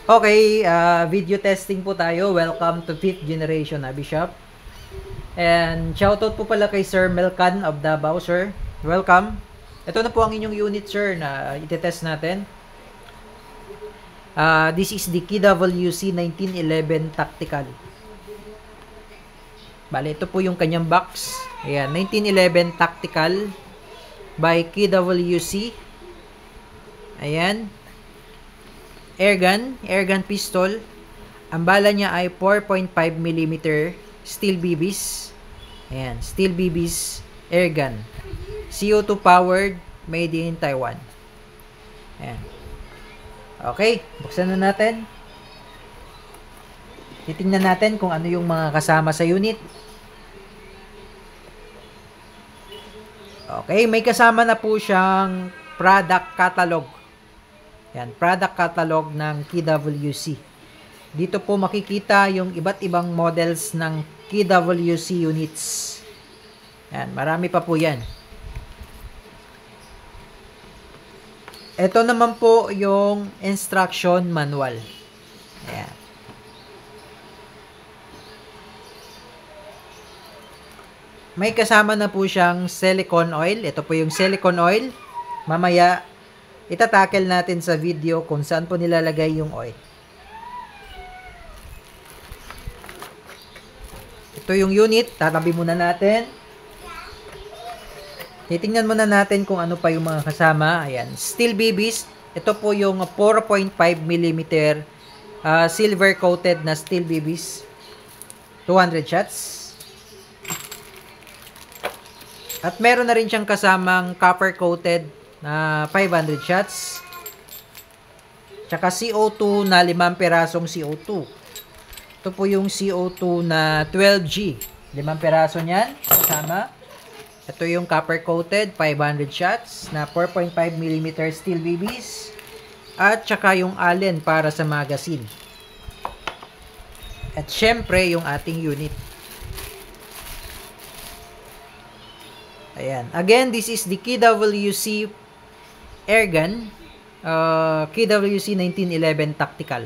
Okay, video testing po tayo. Welcome to 5th generation na Bishop. And shoutout po pala kay Sir Melcan of Davao, sir. Welcome. Ito na po ang inyong unit, sir, na itetest natin. This is the KWC 1911 Tactical. Bale, ito po yung kanyang box. Ayan, 1911 Tactical by KWC. Ayan. Airgun pistol. Ang bala niya ay 4.5mm steel BBs. Ayan, steel BBs airgun. CO2 powered, made in Taiwan. Ayan. Okay, buksan na natin. Titingnan natin kung ano yung mga kasama sa unit. Okay, may kasama na po siyang product catalog. Yan, product catalog ng KWC. Dito po makikita yung iba't ibang models ng KWC units. Yan, marami pa po yan. Ito naman po yung instruction manual. Ayan. May kasama na po siyang silicone oil. Ito po yung silicone oil. Mamaya, itatakel natin sa video kung saan po nilalagay yung oil. Ito yung unit. Tatabi muna natin. Titingnan muna natin kung ano pa yung mga kasama. Ayan. Steel BBs. Ito po yung 4.5mm silver coated na steel BBs. 200 shots. At meron na rin siyang kasamang copper coated na 500 shots. Tsaka CO2 na 5 perasong CO2. Ito po yung CO2 na 12G. 5 peraso niyan. Kasama. Ito yung copper coated 500 shots na 4.5mm steel BBs. At tsaka yung Allen para sa magazine. At syempre yung ating unit. Ayan. Again, this is the KWC airgun. KWC 1911 Tactical.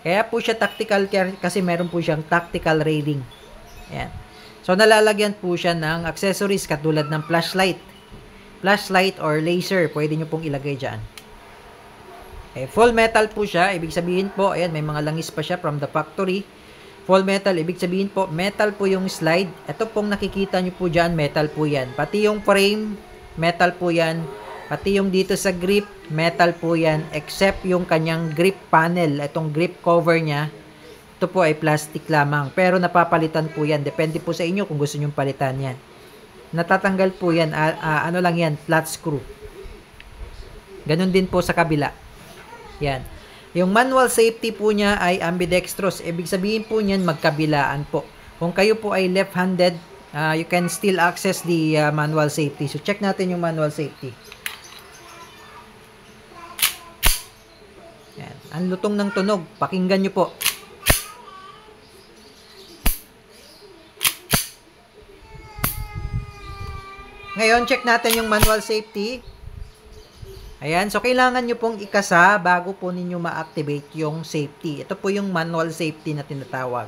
Kaya po siya tactical kasi meron po siyang tactical rating. Ayan. So, nalalagyan po siya ng accessories katulad ng flashlight. Flashlight or laser. Pwede nyo pong ilagay dyan. Okay, full metal po siya. Ibig sabihin po, ayan, may mga langis pa siya from the factory. Full metal, ibig sabihin po, metal po yung slide. Ito pong nakikita nyo po dyan, metal po yan. Pati yung frame, metal po yan. Pati yung dito sa grip, metal po yan. Except yung kanyang grip panel, itong grip cover niya, ito po ay plastic lamang. Pero napapalitan po yan. Depende po sa inyo kung gusto nyo palitan yan. Natatanggal po yan, ano lang yan, flat screw. Ganon din po sa kabila. Yan. Yung manual safety po niya ay ambidextrous. Ibig sabihin po niyan magkabilaan po. Kung kayo po ay left-handed, you can still access the manual safety. So, check natin yung manual safety. Yan. Ang lutong ng tunog. Pakinggan nyo po. Ngayon, check natin yung manual safety. Ayan, so kailangan nyo pong ikasa bago po ninyo ma-activate yung safety. Ito po yung manual safety na tinatawag.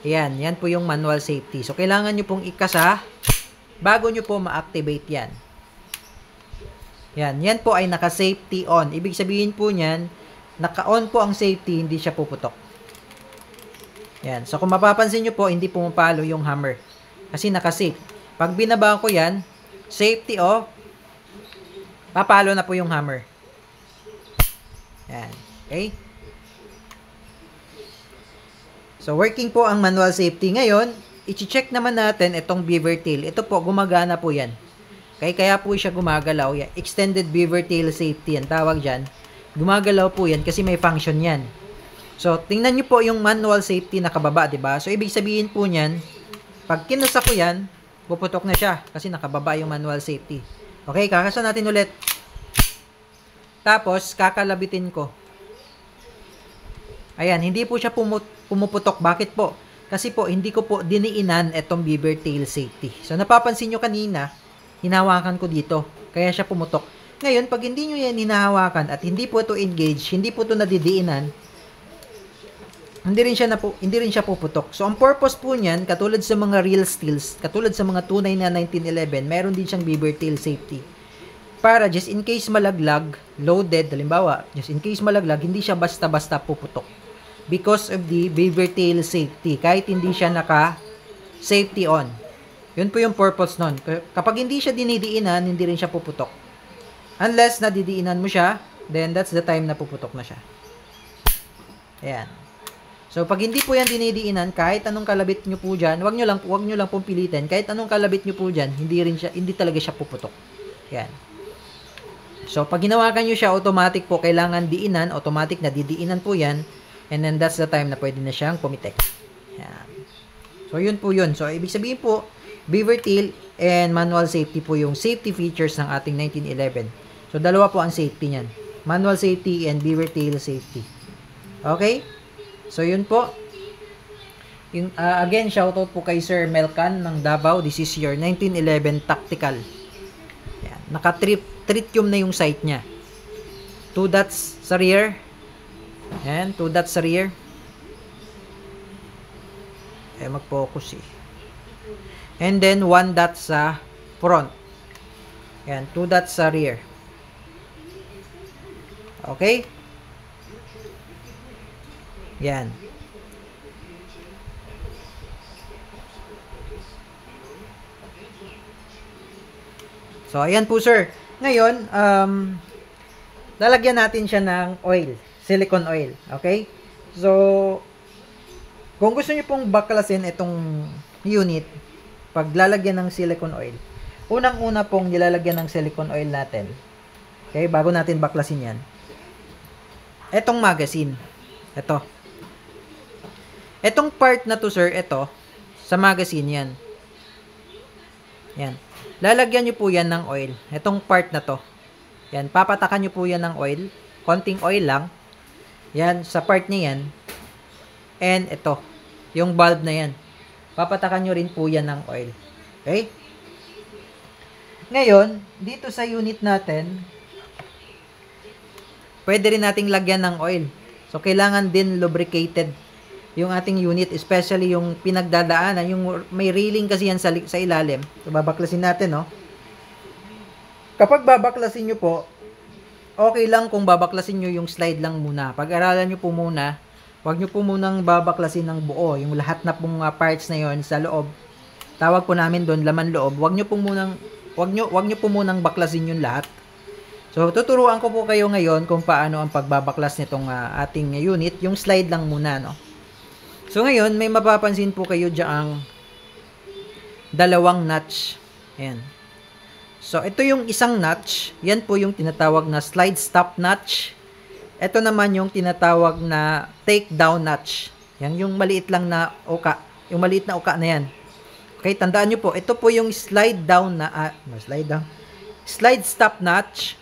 Ayan, yan po yung manual safety. So kailangan nyo pong ikasa bago nyo po ma-activate yan. Yan, yan po ay naka-safety on. Ibig sabihin po niyan, naka-on po ang safety, hindi siya puputok. Yan, so kung mapapansin nyo po, hindi pumapalo yung hammer. Kasi naka-safe. Pag binaba ko yan, safety off, papalo na po yung hammer. Yan. Okay? So, working po ang manual safety. Ngayon, i-check naman natin itong beaver tail. Ito po, gumagana po yan. Okay? Kaya po siya gumagalaw. Yan. Extended beaver tail safety yan. Tawag dyan. Gumagalaw po yan kasi may function yan. So, tingnan nyo po yung manual safety nakababa, diba? So, ibig sabihin po niyan, pag kinasa ko yan, puputok na siya kasi nakababa yung manual safety. Okay, kakasa natin ulit. Tapos, kakalabitin ko. Ayan, hindi po siya pumuputok. Bakit po? Kasi po, hindi ko po diniinan itong beaver tail safety. So, napapansin nyo kanina, hinawakan ko dito. Kaya siya pumutok. Ngayon, pag hindi nyo yan hinahawakan at hindi po ito engage, hindi po ito nadidiinan, hindi rin siya puputok. So, ang purpose po niyan, katulad sa mga real steels, katulad sa mga tunay na 1911, meron din siyang beaver tail safety. Para just in case malaglag, loaded, halimbawa, just in case malaglag, hindi siya basta-basta puputok. Because of the beaver tail safety, kahit hindi siya naka-safety on. Yun po yung purpose nun. Kapag hindi siya dinidiinan, hindi rin siya puputok. Unless nadidiinan mo siya, then that's the time na puputok na siya. Ayan. So, pag hindi po yan dinidiinan, kahit anong kalabit nyo po dyan, wag nyo lang pong pilitin. Kahit anong kalabit nyo po dyan, hindi talaga siya puputok. Ayan. So, pag ginawakan nyo siya, automatic po, kailangan diinan, automatic na didiinan po yan, and then that's the time na pwede na siyang pumitek. Ayan. So, yun po yun. So, ibig sabihin po, beaver tail and manual safety po yung safety features ng ating 1911. So, dalawa po ang safety niyan. Manual safety and beaver tail safety. Okay? So, yun po. Yung, again, shoutout po kay Sir Melcan ng Davao. This is your 1911 Tactical. Ayan. Naka-tritium na yung sight niya. 2 dots sa rear. Ayan, 2 dots sa rear. Mag-focus eh. And then, 1 dot sa front. Ayan, 2 dots sa rear. Okay? Yan. So, ayan po sir. Ngayon, lalagyan natin siya ng oil. Silicone oil. Okay? So, kung gusto niyo pong baklasin itong unit, pag lalagyan ng silicone oil, unang-una pong nilalagyan ng silicone oil natin. Okay? Bago natin baklasin yan. Itong magazine. Ito. Etong part na to sir, ito, sa magazine yan. Yan. Lalagyan nyo po yan ng oil. Etong part na to. Yan, papatakan nyo po yan ng oil. Konting oil lang. Yan, sa part niya yan. And ito, yung bulb na yan. Papatakan nyo rin po yan ng oil. Okay? Ngayon, dito sa unit natin, pwede rin nating lagyan ng oil. So, kailangan din lubricated yung ating unit, especially yung pinagdadaanan, yung may railing kasi yan sa ilalim. So, babaklasin natin, no? Kapag babaklasin nyo po, okay lang kung babaklasin nyo yung slide lang muna. Pag-aralan nyo po muna, huwag nyo po munang babaklasin ng buo, yung lahat na pong parts na yon sa loob. Tawag po namin doon, laman loob. Huwag nyo po munang baklasin yung lahat. So, tuturuan ko po kayo ngayon kung paano ang pagbabaklas nitong ating unit, yung slide lang muna, no? So, ngayon, may mapapansin po kayo dyang dalawang notch. Ayan. So, ito yung isang notch. Yan po yung tinatawag na slide stop notch. Ito naman yung tinatawag na take down notch. Yan yung maliit lang na uka. Yung maliit na uka na yan. Okay, tandaan nyo po. Ito po yung slide down na, slide stop notch.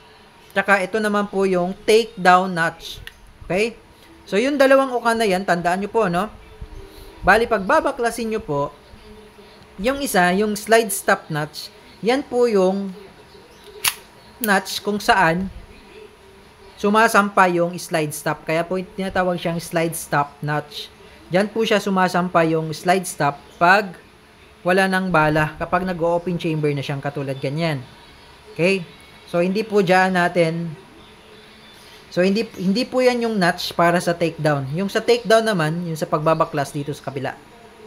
Tsaka ito naman po yung take down notch. Okay? So, yung dalawang uka na yan, tandaan nyo po, no? Bali, pag babaklasin nyo po, yung isa, yung slide stop notch, yan po yung notch kung saan sumasampa yung slide stop. Kaya po tinatawag siyang slide stop notch. Diyan po siya sumasampa yung slide stop pag wala ng bala, kapag nag-open chamber na siyang katulad ganyan. Okay? So, hindi po diyan natin, so, hindi po yan yung notch para sa takedown. Yung sa takedown naman, yung sa pagbabaklas dito sa kabila.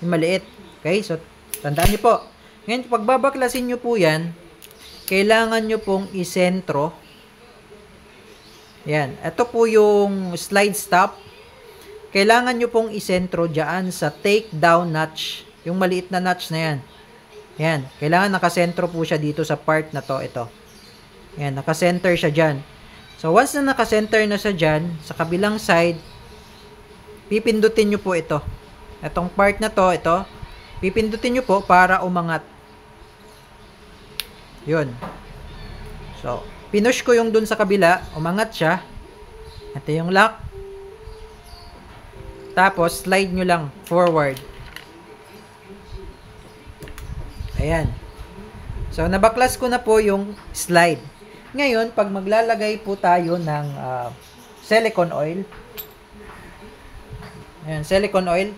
Yung maliit. Okay? So, tandaan nyo po. Ngayon, pagbabaklasin nyo po yan, kailangan nyo pong isentro. Yan. Ito po yung slide stop. Kailangan nyo pong isentro dyan sa takedown notch. Yung maliit na notch na yan. Yan. Kailangan nakasentro po siya dito sa part na to. Ito. Yan. Nakasenter siya dyan. So, once na nakasenter na siya dyan, sa kabilang side, pipindutin nyo po ito. Itong part na to, ito, pipindutin nyo po para umangat. Yun. So, pinush ko yung dun sa kabila, umangat siya. Ito yung lock. Tapos, slide nyo lang forward. Ayan. So, nabaklas ko na po yung slide. Ngayon, pag maglalagay po tayo ng silicone oil, Ayan, silicone oil.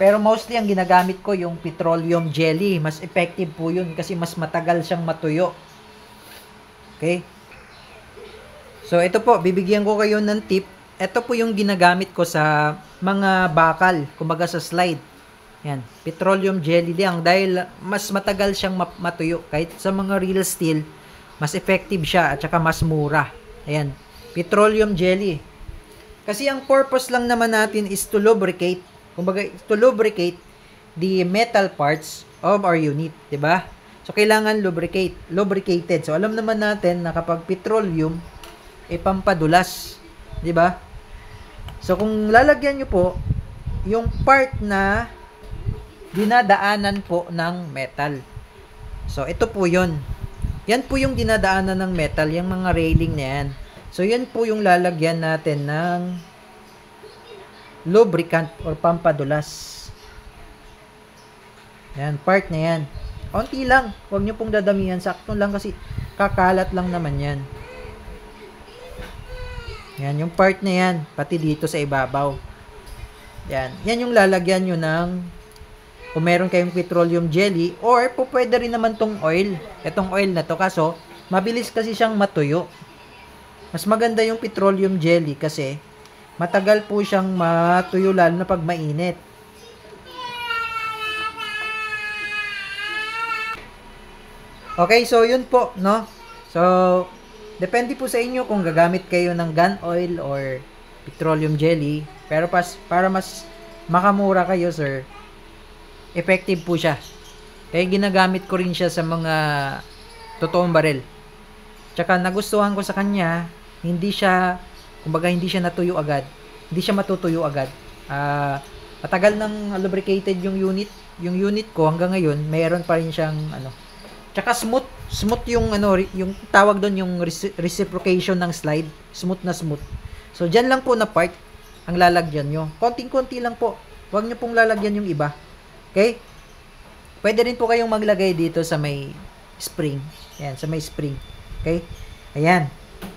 Pero mostly ang ginagamit ko yung petroleum jelly. Mas effective po yun kasi mas matagal siyang matuyo. Okay? So, ito po, bibigyan ko kayo ng tip. Ito po yung ginagamit ko sa mga bakal, kumbaga sa slide. Yan, petroleum jelly lang dahil mas matagal siyang matuyo. Kahit sa mga real steel, mas effective siya at saka mas mura. Ayan, petroleum jelly. Kasi ang purpose lang naman natin is to lubricate, kumbaga to lubricate the metal parts of our unit, 'di ba? So kailangan lubricated. So alam naman natin na kapag petroleum pampadulas, 'di ba? So kung lalagyan niyo po yung part na dinadaanan po ng metal. So ito po 'yon. Yan po yung dinadaanan ng metal, yung mga railing na yan. So yan po yung lalagyan natin ng lubricant or pampadulas. Yan, part na yan. Konti lang, huwag nyo pong dadamihan, sakto lang kasi kakalat lang naman yan. Yan, yung part na yan, pati dito sa ibabaw. Yan, yan yung lalagyan nyo ng, kung meron kayong petroleum jelly, or po pwede rin naman tong oil. Itong oil na to, kaso, mabilis kasi siyang matuyo. Mas maganda yung petroleum jelly kasi, matagal po siyang matuyo lalo na pag mainit. Okay, so yun po, no? So, depende po sa inyo kung gagamit kayo ng gun oil or petroleum jelly. Pero para mas makamura kayo, sir, effective po siya. Kaya ginagamit ko rin siya sa mga totoong baril. Tsaka nagustuhan ko sa kanya, hindi siya, kumbaga hindi siya natuyo agad. Hindi siya matutuyo agad. Matagal nang lubricated yung unit. Yung unit ko hanggang ngayon, mayroon pa rin siyang ano. Tsaka smooth yung ano, yung tawag doon yung reciprocation ng slide, smooth na smooth. So diyan lang po na part ang lalagyan nyo. Konting-konti lang po. Huwag nyo pong lalagyan yung iba. Okay? Pwede rin po kayong maglagay dito sa may spring. Ayan, sa may spring. Okay? Ayan.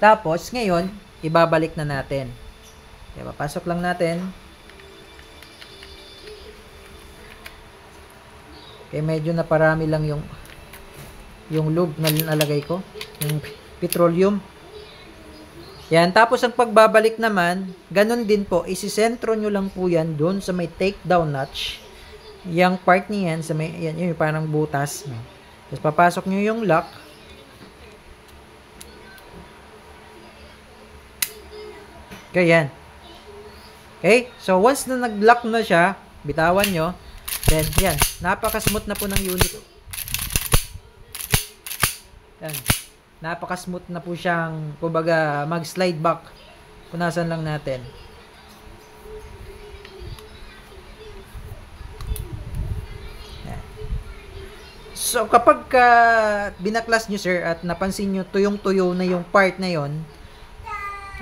Tapos, ngayon, ibabalik na natin. Okay, papasok lang natin. Okay, medyo naparami lang yung lube na nalagay ko. Yung petroleum. Yan. Tapos, ang pagbabalik naman, ganun din po. Isisentro nyo lang po yan doon sa may takedown notch. Yung part niyan, sa may, yan, yung parang butas. Tapos, papasok nyo yung lock. Okay, yan. Okay? So, once na nag-lock na siya, bitawan nyo. Then, yan. Napaka-smooth na po ng unit. Yan. Napaka-smooth na po siyang, kumbaga, mag-slide back. Punasan lang natin. Yan. So, kapag binaklas nyo, sir, at napansin nyo, tuyong-tuyo na yung part na yon,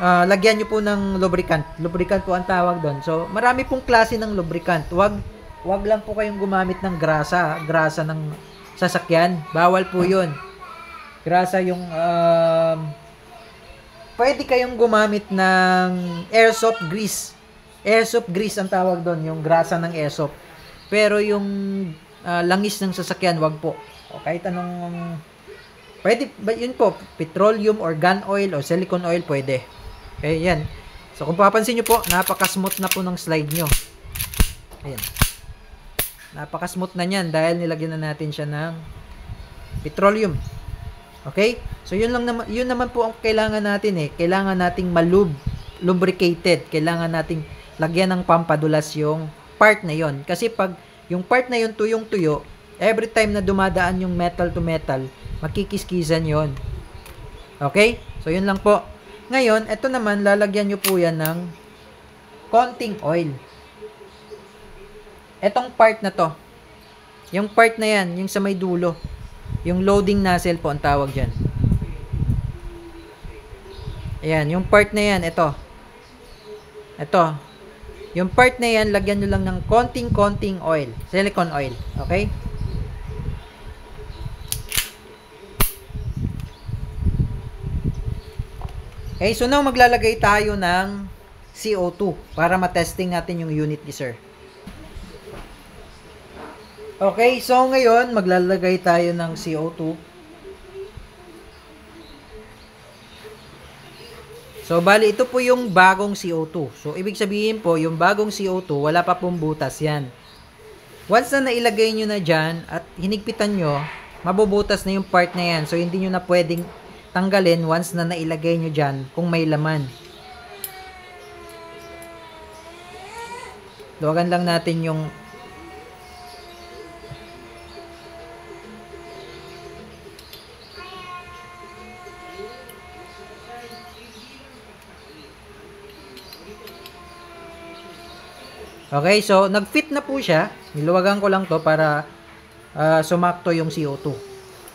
lagyan nyo po ng lubricant. Lubricant po ang tawag doon. So, marami pong klase ng lubricant. Wag lang po kayong gumamit ng grasa ng sasakyan. Bawal po yun. Grasa yung pwede kayong gumamit ng airsoft grease. Airsoft grease ang tawag doon, yung grasa ng airsoft. Pero yung langis ng sasakyan, wag po. O kahit anong pwede, yun po, petroleum or gun oil or silicone oil, pwede. Okay, yan. So, kung papansin nyo po, napaka-smooth na po ng slide nyo. Ayan. Napaka-smooth na yan dahil nilagyan na natin siya ng petroleum. Okay? So, yun naman po ang kailangan natin eh. Kailangan nating lubricated. Kailangan nating lagyan ng pampadulas yung part na yon. Kasi pag yung part na yon tuyong-tuyo, every time na dumadaan yung metal to metal, makikiskisan yon. Okay? So, yun lang po. Ngayon, ito naman, lalagyan nyo po yan ng konting oil. Etong part na to, yung part na yan, yung sa may dulo, yung loading nozzle po ang tawag dyan. Ayan, yung part na yan, ito. Ito. Yung part na yan, lagyan nyo lang ng konting oil. Silicone oil. Okay? Okay, so now maglalagay tayo ng CO2 para matesting natin yung unit ni sir. Okay, so ngayon maglalagay tayo ng CO2. So, bali, ito po yung bagong CO2. So, ibig sabihin po, yung bagong CO2, wala pa pong butas yan. Once na nailagay nyo na dyan at hinigpitan nyo, mabubutas na yung part na yan. So, hindi nyo na pwedeng tanggalin once na nailagay nyo dyan kung may laman. Luwagan lang natin yung okay, so nag-fit na po siya. Niluwagan ko lang to para sumakto yung CO2.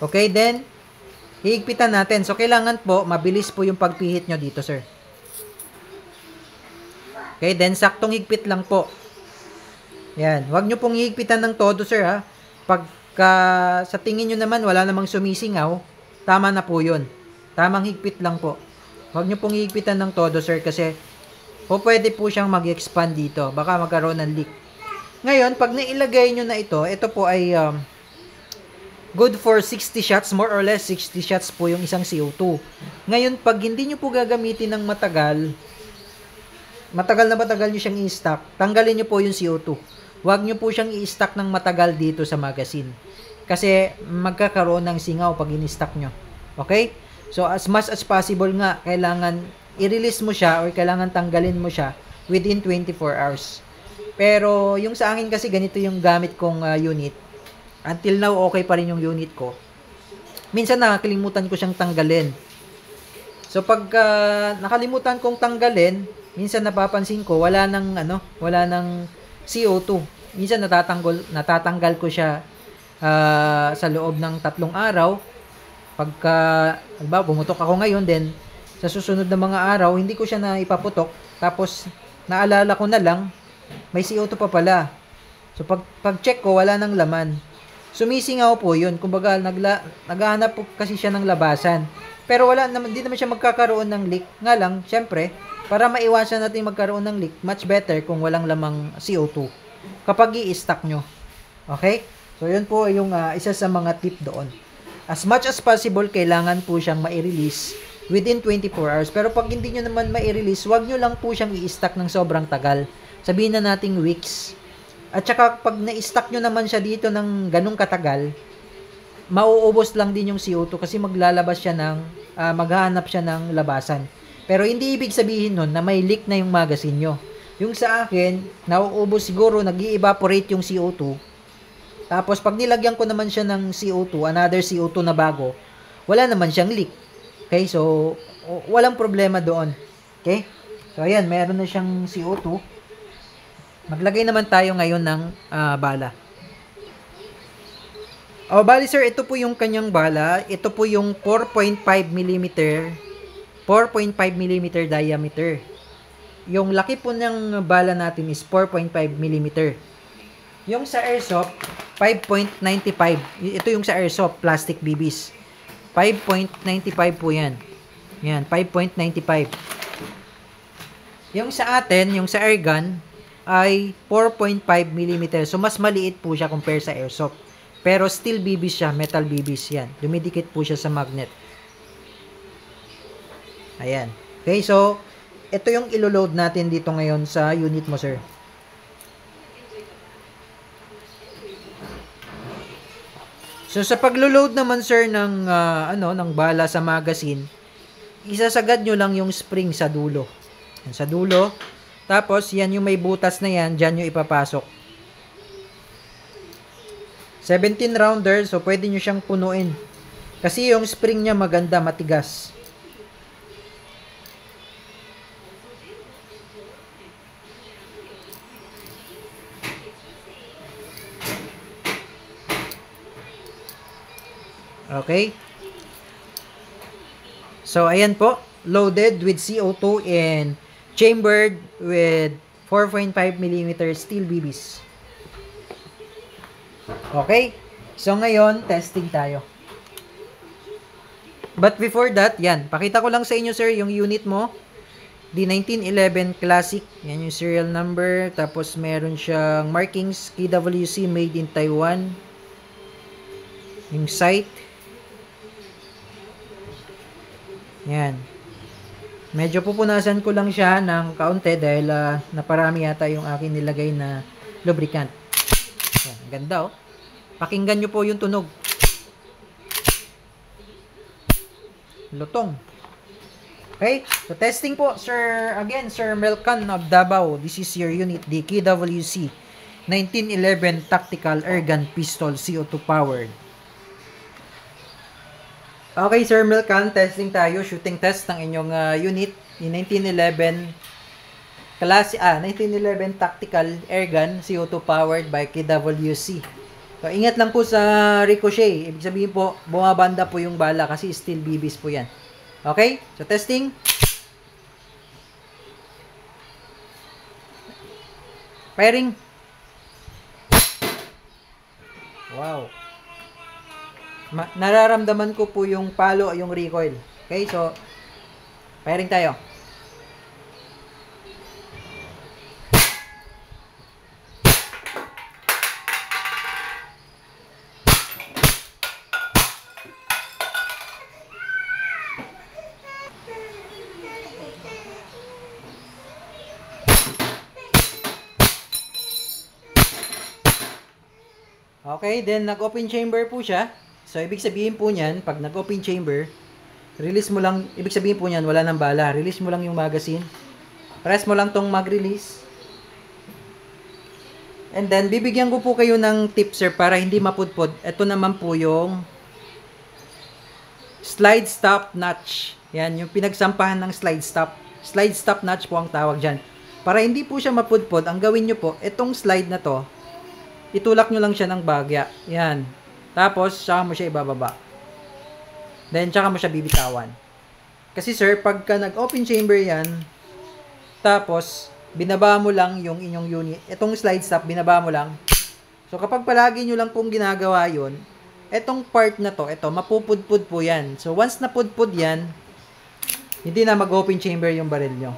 Okay, then hihigpitan natin. So kailangan po mabilis po yung pagpihit nyo dito, sir. Okay, then saktong higpit lang po. Yan, wag nyo pong hihigpitan ng todo, sir, ha. Pagka sa tingin nyo naman wala namang sumisingaw, tama na po yun. Tamang higpit lang po. Wag nyo pong hihigpitan ng todo, sir, kasi o pwede po siyang mag-expand dito. Baka magkaroon ng leak. Ngayon, pag nailagay nyo na ito po ay good for 60 shots. More or less, 60 shots po yung isang CO2. Ngayon, pag hindi nyo po gagamitin ng matagal nyo siyang i-stock, tanggalin nyo po yung CO2. Huwag nyo po siyang i-stock ng matagal dito sa magazine. Kasi magkakaroon ng singaw pag in-stock nyo. Okay? So, as much as possible nga, kailangan i-release mo siya or kailangan tanggalin mo siya within 24 hours. Pero yung sa akin kasi ganito yung gamit kong unit. Until now, okay pa rin yung unit ko. Minsan nakakalimutan ko siyang tanggalin. So pag nakalimutan kong tanggalin, minsan napapansin ko wala nang CO2. Minsan natatanggal ko siya sa loob ng 3 araw. Pagka bumutok ako ngayon, then sa susunod na mga araw, hindi ko siya na ipaputok. Tapos, naalala ko na lang, may CO2 pa pala. So, pag-check ko, wala nang laman. Sumisingaw po yun. Kumbaga, naghahanap po kasi siya ng labasan. Pero hindi naman siya magkakaroon ng leak. Nga lang, syempre, para maiwasan natin magkaroon ng leak, much better kung walang lamang CO2. Kapag i-stock nyo. Okay? So, yun po yung isa sa mga tip doon. As much as possible, kailangan po siyang ma-release within 24 hours. Pero pag hindi nyo naman ma-release, wag nyo lang po siyang i-stock ng sobrang tagal. Sabihin na nating weeks. At saka pag na-stock nyo naman siya dito ng ganung katagal, mauubos lang din yung CO2 kasi maglalabas siya maghahanap siya ng labasan. Pero hindi ibig sabihin nun na may leak na yung magazine nyo. Yung sa akin, nauubos siguro, nag-i-evaporate yung CO2. Tapos pag nilagyan ko naman siya ng CO2, another CO2 na bago, wala naman siyang leak. Okay, so, walang problema doon. Okay? So, ayan, meron na siyang CO2. Maglagay naman tayo ngayon ng bala. Bali sir, ito po yung kanyang bala. Ito po yung 4.5 mm diameter. Yung laki po ng bala natin is 4.5 mm. Yung sa airsoft, 5.95. Ito yung sa airsoft, plastic BBs. 5.95 po yan. Yan, 5.95. Yung sa atin, yung sa airgun, ay 4.5 mm. So, mas maliit po siya compare sa airsoft. Pero still BBs siya, metal BBs yan. Dumidikit po siya sa magnet. Ayan. Okay, so, ito yung ilo-load natin dito ngayon sa unit mo, sir. So, sa paglo-load naman, sir, ng bala sa magazine, isasagad nyo lang yung spring sa dulo. Yan, sa dulo. Tapos, yan yung may butas na yan, dyan nyo ipapasok. 17 rounder, so pwede nyo siyang punuin. Kasi yung spring niya maganda, matigas. Okay? So, ayan po. Loaded with CO2 and chambered with 4.5 mm steel BBs. Okay? So, ngayon, testing tayo. But before that, yan. Pakita ko lang sa inyo, sir, yung unit mo. D1911 Classic. Yan yung serial number. Tapos meron siyang markings, KWC made in Taiwan. Yung site. Yan. Medyo pupunasan ko lang siya ng kaunti dahil naparami yata yung akin nilagay na lubricant. Yan, ganda oh. Pakinggan nyo po yung tunog. Lutong. Okay, so testing po, Sir Melcan of Davao. This is your unit, the KWC 1911 Tactical Airgun Pistol CO2 powered. Okay, Sir Melcan, testing tayo. Shooting test ng inyong unit, yung 1911 1911 Tactical Airgun CO2 powered by KWC. So, ingat lang po sa ricochet. Ibig sabihin po, bumabanda po yung bala kasi steel BBs po yan. Okay? So, testing. Firing. Wow. Nararamdaman ko po yung palo, yung recoil. Okay? So, firing tayo. Okay, then nag-open chamber po siya. So, ibig sabihin po niyan, pag nag-open chamber, release mo lang, ibig sabihin po niyan, wala nang bala. Release mo lang yung magazine. Press mo lang tong mag-release. And then, bibigyan ko po kayo ng tip, sir, para hindi mapudpod. Ito naman po yung slide stop notch. Yan, yung pinagsampahan ng slide stop. Slide stop notch po ang tawag dyan. Para hindi po siya mapudpod, ang gawin nyo po, itong slide na to, itulak nyo lang siya ng bagya. Yan. Tapos, saka mo siya ibababa. Then, saka mo siya bibitawan. Kasi sir, pagka nag-open chamber yan, tapos, binaba mo lang yung inyong unit. Itong slide stop, binaba mo lang. So, kapag palagi nyo lang pong ginagawa yun, itong part na to, ito, mapupudpud po yan. So, once napudpud yan, hindi na mag-open chamber yung baril nyo.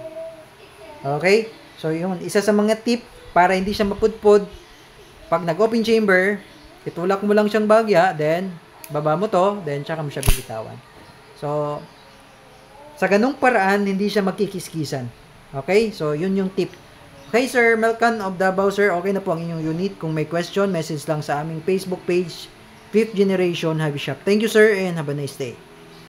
Okay? So, yun. Isa sa mga tip para hindi siya mapudpud. Pag nag-open chamber, itulak mo lang siyang bagya, then, baba mo to, then, tsaka mo siya bibitawan. So, sa ganung paraan, hindi siya magkikiskisan. Okay? So, yun yung tip. Okay, Sir Melcan of Davao, sir. Okay na po ang inyong unit. Kung may question, message lang sa aming Facebook page, 5th Generation Hobby Shop. Thank you, sir, and have a nice day.